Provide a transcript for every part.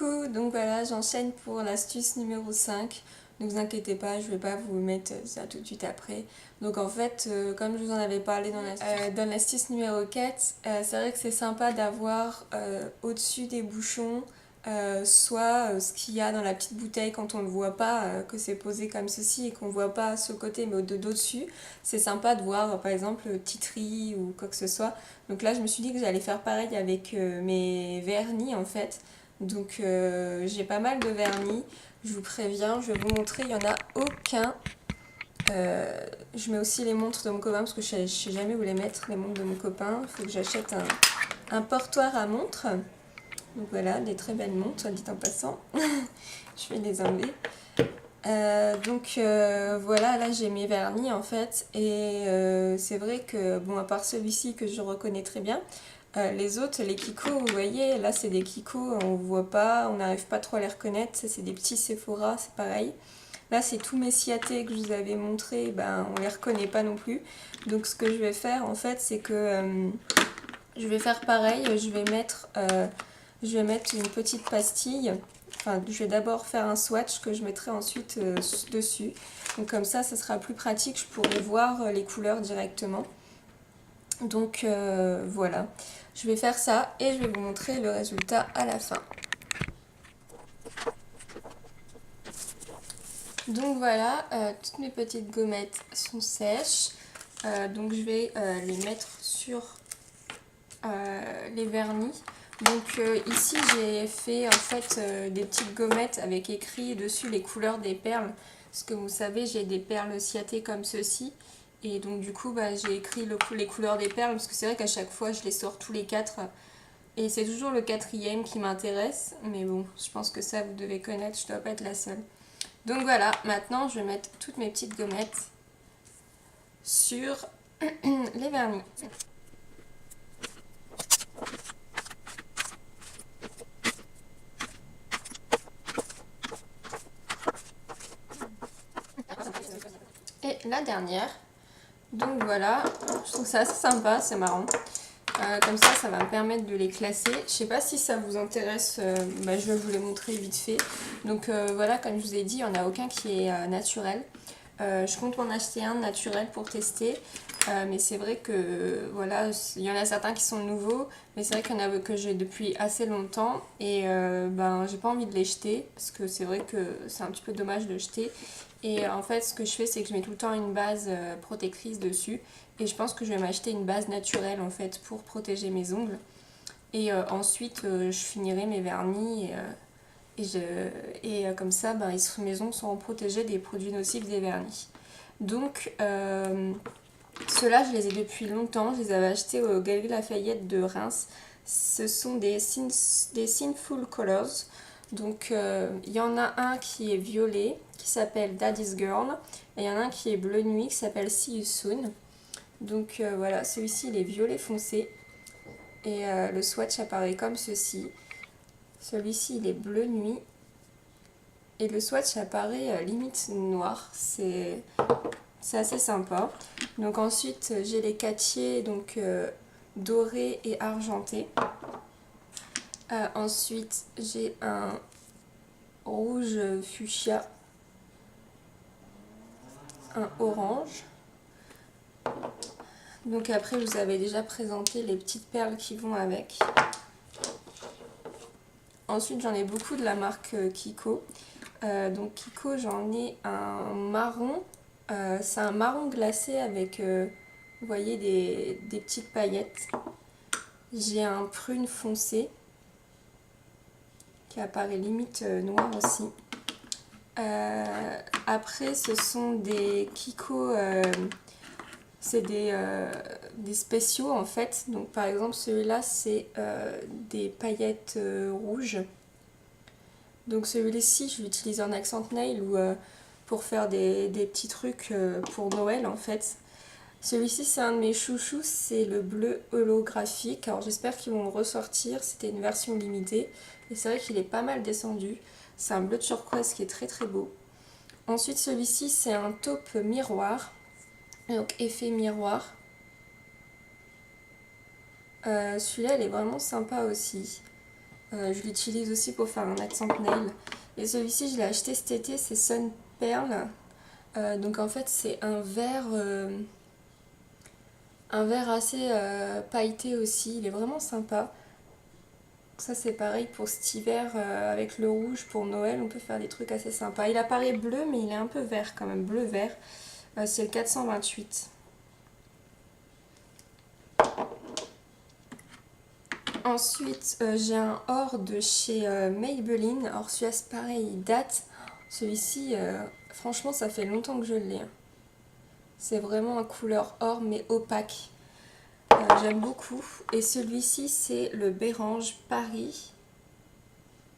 Coucou, donc voilà, j'enchaîne pour l'astuce numéro 5. Ne vous inquiétez pas, je vais pas vous mettre ça tout de suite après. Donc en fait, comme je vous en avais parlé dans l'astuce numéro 4, c'est vrai que c'est sympa d'avoir au-dessus des bouchons soit ce qu'il y a dans la petite bouteille quand on ne le voit pas, que c'est posé comme ceci et qu'on ne voit pas sur le côté mais au-dessus. C'est sympa de voir par exemple titri ou quoi que ce soit. Donc là je me suis dit que j'allais faire pareil avec mes vernis en fait. Donc j'ai pas mal de vernis, je vous préviens, je vais vous montrer, il n'y en a aucun. Je mets aussi les montres de mon copain parce que je sais jamais où les mettre, les montres de mon copain. Il faut que j'achète un portoir à montres. Donc voilà, des très belles montres, soit dit en passant. Je vais les enlever. Voilà, là j'ai mes vernis en fait. Et c'est vrai que, bon, à part celui-ci que je reconnais très bien, les autres, les Kiko, vous voyez, là c'est des Kiko, on voit pas, on n'arrive pas trop à les reconnaître. Ça c'est des petits Sephora, c'est pareil. Là c'est tous mes Ciaté que je vous avais montré, ben on les reconnaît pas non plus. Donc ce que je vais faire en fait, c'est que je vais faire pareil, je vais mettre une petite pastille. Enfin, je vais d'abord faire un swatch que je mettrai ensuite dessus. Donc comme ça sera plus pratique, je pourrai voir les couleurs directement. Donc voilà, je vais faire ça et je vais vous montrer le résultat à la fin. Donc voilà, toutes mes petites gommettes sont sèches. Donc je vais les mettre sur les vernis. Donc ici j'ai fait en fait des petites gommettes avec écrit dessus les couleurs des perles. Parce que vous savez, j'ai des perles Ciaté comme ceci. Et donc du coup j'ai écrit les couleurs des perles parce que c'est vrai qu'à chaque fois je les sors tous les quatre. Et c'est toujours le quatrième qui m'intéresse. Mais bon, je pense que ça vous devez connaître, je dois pas être la seule. Donc voilà, maintenant je vais mettre toutes mes petites gommettes sur les vernis. Et la dernière. Donc voilà, je trouve ça assez sympa, c'est marrant. Comme ça va me permettre de les classer. Je sais pas si ça vous intéresse, je vais vous les montrer vite fait. Donc voilà, comme je vous ai dit, il n'y en a aucun qui est naturel. Je compte en acheter un naturel pour tester. Mais c'est vrai que voilà, il y en a certains qui sont nouveaux, mais c'est vrai qu'il y en a que j'ai depuis assez longtemps et j'ai pas envie de les jeter parce que c'est vrai que c'est un petit peu dommage de jeter. Et en fait, ce que je fais, c'est que je mets tout le temps une base protectrice dessus et je pense que je vais m'acheter une base naturelle en fait pour protéger mes ongles. Et ensuite, je finirai mes vernis et comme ça, mes ongles seront protégés des produits nocifs des vernis. Donc ceux-là, je les ai depuis longtemps. Je les avais achetés au Galeries Lafayette de Reims. Ce sont des Sinful Colors. Donc, il y en a un qui est violet, qui s'appelle Daddy's Girl. Et il y en a un qui est bleu nuit, qui s'appelle See You Soon. Donc, voilà, celui-ci, il est violet foncé. Et le swatch apparaît comme ceci. Celui-ci, il est bleu nuit. Et le swatch apparaît limite noir. C'est assez sympa. Donc ensuite j'ai les quatiers donc dorés et argentés. Ensuite j'ai un rouge fuchsia, un orange. Donc après je vous avais déjà présenté les petites perles qui vont avec. Ensuite j'en ai beaucoup de la marque Kiko. Donc Kiko, j'en ai un marron. C'est un marron glacé avec, vous voyez, des petites paillettes. J'ai un prune foncé qui apparaît limite noir aussi. Après, ce sont des Kiko, c'est des spéciaux en fait. Donc par exemple, celui-là, c'est des paillettes rouges. Donc celui-ci, je l'utilise en accent nail ou pour faire des petits trucs pour Noël en fait. Celui-ci c'est un de mes chouchous, c'est le bleu holographique. Alors j'espère qu'ils vont le ressortir, c'était une version limitée. Et c'est vrai qu'il est pas mal descendu. C'est un bleu turquoise qui est très très beau. Ensuite celui-ci c'est un taupe miroir. Donc effet miroir. Celui-là il est vraiment sympa aussi. Je l'utilise aussi pour faire un accent nail. Et celui-ci, je l'ai acheté cet été, c'est Sun Pearl. Donc en fait, c'est un verre assez pailleté aussi. Il est vraiment sympa. Ça, c'est pareil pour cet hiver avec le rouge pour Noël. On peut faire des trucs assez sympas. Il apparaît bleu, mais il est un peu vert quand même, bleu-vert. C'est le 428. Ensuite, j'ai un or de chez Maybelline. Alors celui-là, c'est pareil, il date. Celui-ci, franchement, ça fait longtemps que je l'ai. C'est vraiment un couleur or, mais opaque. J'aime beaucoup. Et celui-ci, c'est le Bérange Paris,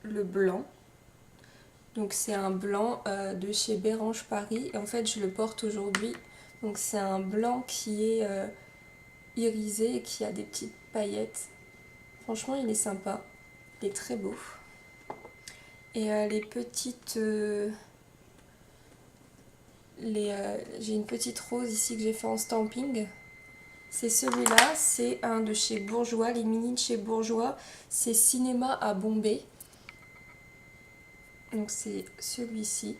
le blanc. Donc c'est un blanc de chez Bérange Paris. Et en fait, je le porte aujourd'hui. Donc c'est un blanc qui est irisé et qui a des petites paillettes. Franchement, il est sympa. Il est très beau. Et les petites... j'ai une petite rose ici que j'ai fait en stamping. C'est celui-là, c'est un de chez Bourjois, les mini de chez Bourjois. C'est Cinéma à Bombay. Donc c'est celui-ci.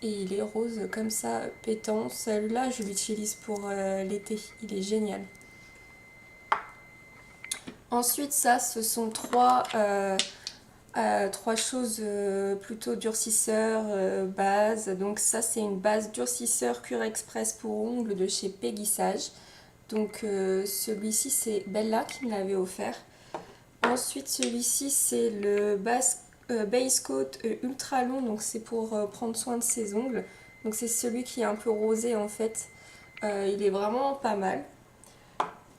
Et il est rose comme ça, pétant. Celui-là, je l'utilise pour l'été. Il est génial. Ensuite, ça, ce sont trois choses plutôt durcisseurs, base. Donc ça, c'est une base durcisseur cure express pour ongles de chez Peggy Sage. Donc celui-ci, c'est Bella qui me l'avait offert. Ensuite, celui-ci, c'est le base coat ultra long. Donc c'est pour prendre soin de ses ongles. Donc c'est celui qui est un peu rosé en fait. Il est vraiment pas mal.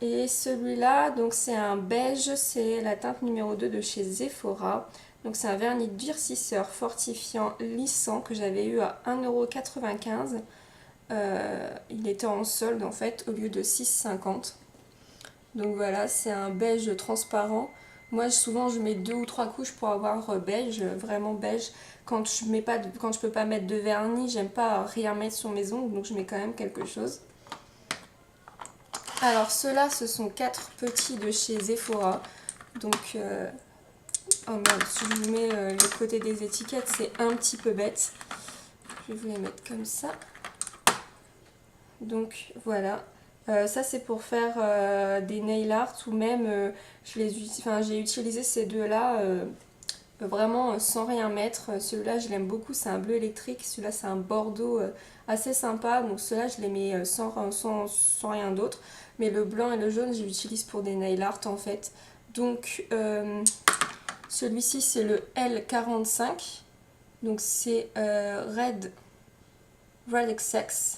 Et celui-là, donc c'est un beige, c'est la teinte numéro 2 de chez Sephora. Donc c'est un vernis durcisseur fortifiant lissant que j'avais eu à 1,95 €. Il était en solde en fait au lieu de 6,50 €. Donc voilà, c'est un beige transparent. Moi souvent je mets 2 ou 3 couches pour avoir beige, vraiment beige. Quand je peux pas mettre de vernis, j'aime pas rien mettre sur mes ongles, donc je mets quand même quelque chose. Alors ceux-là, ce sont 4 petits de chez Sephora. Donc, oh merde, si je vous mets le côté des étiquettes, c'est un petit peu bête. Je vais vous les mettre comme ça. Donc voilà. Ça c'est pour faire des nail art ou même j'ai utilisé ces deux-là vraiment sans rien mettre. Celui-là je l'aime beaucoup, c'est un bleu électrique. Celui-là c'est un bordeaux assez sympa. Donc ceux-là je les mets sans rien d'autre. Mais le blanc et le jaune, je l'utilise pour des nail art en fait. Donc, celui-ci, c'est le L45. Donc, c'est Red XX.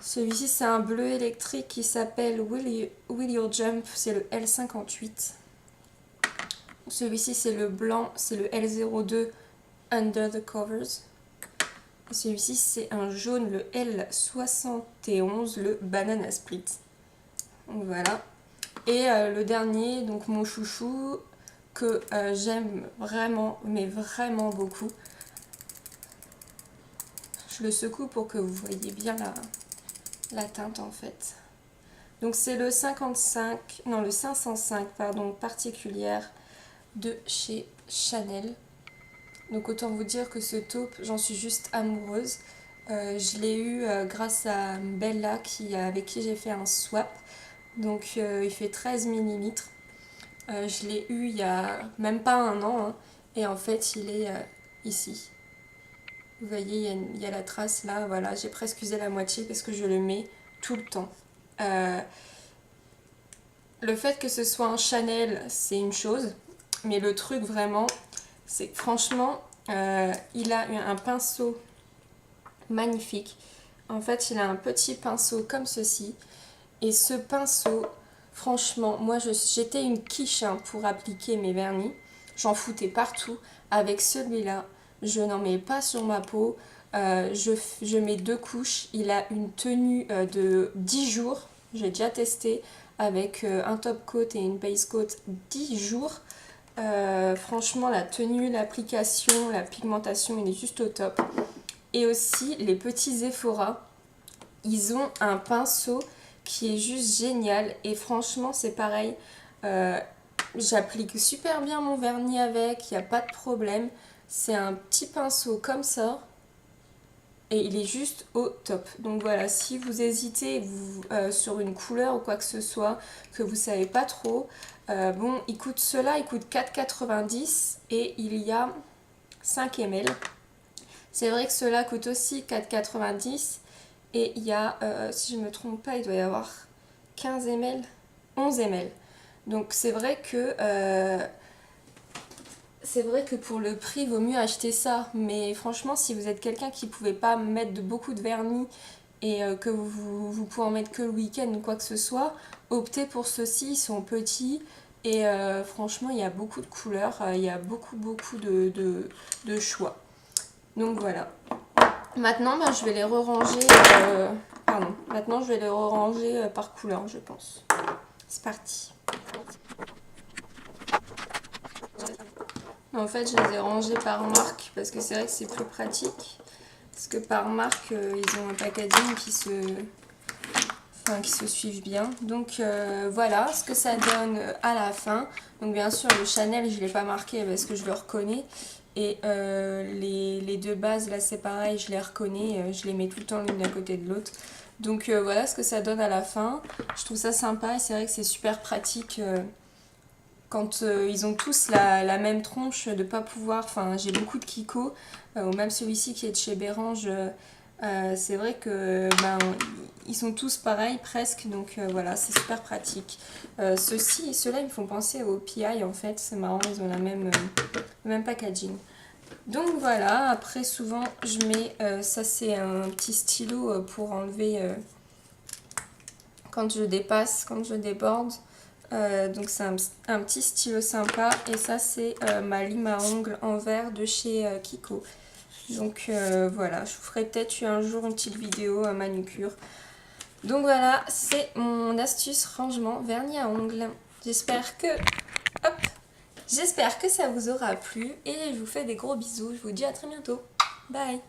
Celui-ci, c'est un bleu électrique qui s'appelle Will Your Jump. C'est le L58. Celui-ci, c'est le blanc. C'est le L02 Under the Covers. Celui-ci, c'est un jaune, le L71, le Banana Split. Donc voilà. Et le dernier, donc mon chouchou, que j'aime vraiment, mais vraiment beaucoup. Je le secoue pour que vous voyez bien la teinte en fait. Donc c'est le 505, pardon, particulière de chez Chanel. Donc autant vous dire que ce taupe, j'en suis juste amoureuse. Je l'ai eu grâce à Bella avec qui j'ai fait un swap. Donc il fait 13 ml. Je l'ai eu il y a même pas un an. Hein, et en fait il est ici. Vous voyez, il y a la trace là. Voilà, j'ai presque usé la moitié parce que je le mets tout le temps. Le fait que ce soit un Chanel, c'est une chose. Mais le truc vraiment, c'est que franchement, il a un pinceau magnifique. En fait, il a un petit pinceau comme ceci. Et ce pinceau, franchement, moi j'étais une quiche hein, pour appliquer mes vernis. J'en foutais partout. Avec celui-là, je n'en mets pas sur ma peau. Je mets 2 couches. Il a une tenue de 10 jours. J'ai déjà testé avec un top coat et une base coat 10 jours. Franchement, la tenue, l'application, la pigmentation, il est juste au top. Et aussi, les petits Sephora, ils ont un pinceau qui est juste génial. Et franchement, c'est pareil. J'applique super bien mon vernis avec, il n'y a pas de problème. C'est un petit pinceau comme ça. Et il est juste au top. Donc voilà, si vous hésitez sur une couleur ou quoi que ce soit, que vous savez pas trop, bon, il coûte 4,90 et il y a 5 ml. C'est vrai que cela coûte aussi 4,90 et il y a, si je me trompe pas, il doit y avoir 15 ml, 11 ml. Donc c'est vrai que pour le prix, il vaut mieux acheter ça. Mais franchement, si vous êtes quelqu'un qui ne pouvait pas mettre beaucoup de vernis et que vous pouvez en mettre que le week-end ou quoi que ce soit, optez pour ceux-ci. Ils sont petits et franchement, il y a beaucoup de couleurs. Il y a beaucoup de choix. Donc voilà. Maintenant, je vais les re-ranger. Maintenant, je vais les re-ranger par couleur, je pense. C'est parti. En fait, je les ai rangés par marque parce que c'est vrai que c'est plus pratique. Parce que par marque, ils ont un packaging qui se suivent bien. Donc voilà ce que ça donne à la fin. Donc bien sûr, le Chanel, je ne l'ai pas marqué parce que je le reconnais. Et les deux bases, là, c'est pareil, je les reconnais. Je les mets tout le temps l'une à côté de l'autre. Donc voilà ce que ça donne à la fin. Je trouve ça sympa et c'est vrai que c'est super pratique. Quand ils ont tous la même tronche, de pas pouvoir... Enfin, j'ai beaucoup de Kiko, ou même celui-ci qui est de chez Bérange, c'est vrai que ils sont tous pareils presque, donc voilà, c'est super pratique. Ceux-là, ils me font penser au PI en fait, c'est marrant, ils ont le même packaging. Donc voilà, après souvent je mets, ça c'est un petit stylo pour enlever quand je dépasse, quand je déborde. Donc c'est un petit stylo sympa et ça c'est ma lime à ongles en verre de chez Kiko. Donc voilà, je vous ferai peut-être un jour une petite vidéo à manucure. Donc voilà, c'est mon astuce rangement vernis à ongles. J'espère que ça vous aura plu et je vous fais des gros bisous. Je vous dis à très bientôt. Bye.